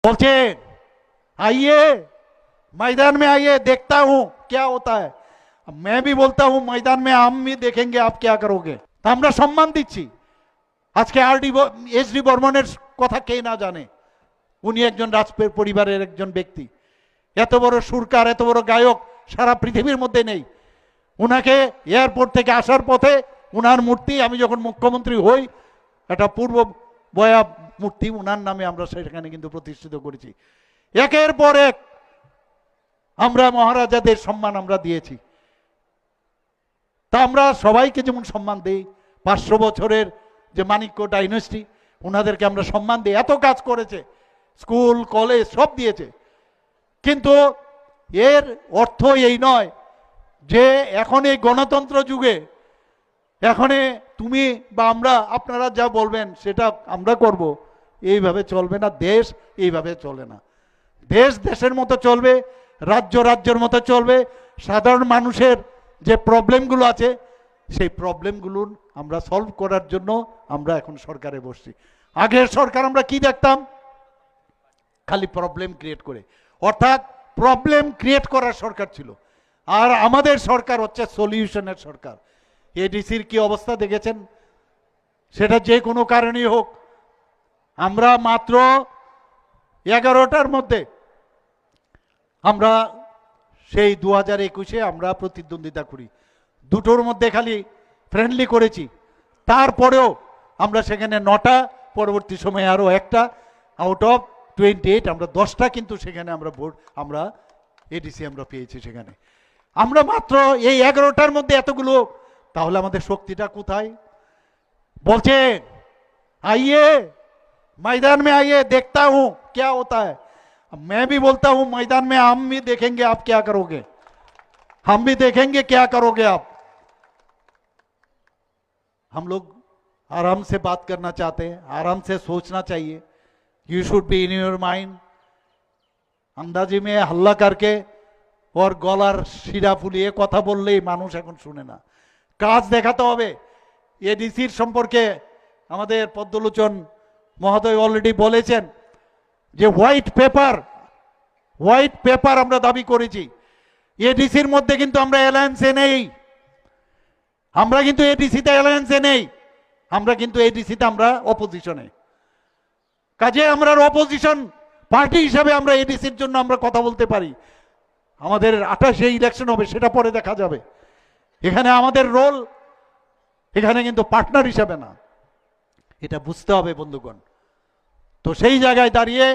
बोलचे आइए मैदान में आइए, देखता हूं क्या होता है। मैं भी बोलता हूं मैदान में हम भी देखेंगे आप क्या करोगे। তা আমরা সম্মান দিচ্ছি। আজকে এসডি বর্মনের কথা কে না জানে। উনি একজন পরিবারের একজন ব্যক্তি, এত বড় সুরকার, এত বড় গায়ক সারা পৃথিবীর মধ্যে নেই। উনাকে এয়ারপোর্ট থেকে আসার পথে উনার মূর্তি, আমি যখন মুখ্যমন্ত্রী হই, একটা পূর্ব বয়া মূর্তি উনার নামে আমরা সেখানে কিন্তু প্রতিষ্ঠিত করেছি। একের পর এক আমরা মহারাজাদের সম্মান আমরা দিয়েছি। তা আমরা সবাইকে যেমন সম্মান দিই, 500 বছরের যে মানিক্য ডাইনেস্টি, ওনাদেরকে আমরা সম্মান দিই। এত কাজ করেছে, স্কুল কলেজ সব দিয়েছে। কিন্তু এর অর্থ এই নয় যে এখন এই গণতন্ত্র যুগে এখন তুমি বা আমরা, আপনারা যা বলবেন সেটা আমরা করব, এইভাবে চলবে না। দেশ এইভাবে চলে না। দেশ দেশের মতো চলবে, রাজ্য রাজ্যের মতো চলবে। সাধারণ মানুষের যে প্রবলেমগুলো আছে সেই প্রবলেমগুলো আমরা সলভ করার জন্য আমরা এখন সরকারে বসছি। আগের সরকার আমরা কি দেখতাম? খালি প্রবলেম ক্রিয়েট করে, অর্থাৎ প্রবলেম ক্রিয়েট করার সরকার ছিল। আর আমাদের সরকার হচ্ছে সলিউশনের সরকার। এডিসির কি অবস্থা দেখেছেন? সেটা যে কোনো কারণেই হোক, আমরা মাত্র 11টার মধ্যে আমরা সেই 2021-এ আমরা প্রতিদ্বন্দ্বিতা করি, দুটোর মধ্যে খালি ফ্রেন্ডলি করেছি। তারপরেও আমরা সেখানে 9টা, পরবর্তী সময়ে আরও একটা, আউট অফ 28 আমরা 10টা কিন্তু সেখানে আমরা ভোট, আমরা এডিসি আমরা পেয়েছি সেখানে। আমরা মাত্র এই 11টার মধ্যে এতগুলো, তাহলে আমাদের শক্তিটা কোথায়? বলছে आइए मैदान में आइए, देखता हूं क्या होता है। मैं भी बोलता हूं मैदान में हम भी देखेंगे आप क्या करोगे, हम भी देखेंगे क्या करोगे आप। हम लोग आराम से बात करना चाहते हैं, आराम से सोचना चाहिए। You should be in your mind. अंदाजी में हल्ला करके और गलार শিরা ফুলিয়ে কথা বললেই মানুষ এখন শুনে না, কাজ দেখাতে হবে। এডিসির সম্পর্কে আমাদের পদ্মলোচন মহোদয় অলরেডি বলেছেন যে হোয়াইট পেপার আমরা দাবি করেছি। এডিসির মধ্যে কিন্তু আমরা অ্যালায়েন্সে নেই, আমরা কিন্তু এডিসিতে অ্যালায়েন্সে নেই, আমরা কিন্তু এডিসিতে আমরা অপোজিশনে। কাজে আমরা অপোজিশন পার্টি হিসাবে আমরা এডিসির জন্য আমরা কথা বলতে পারি। আমাদের 28-এ ইলেকশন হবে, সেটা পরে দেখা যাবে। এখানে আমাদের রোল এখানে কিন্তু পার্টনার হিসাবে না, এটা বুঝতে হবে বন্ধুগণ। তো সেই জায়গায় দাঁড়িয়ে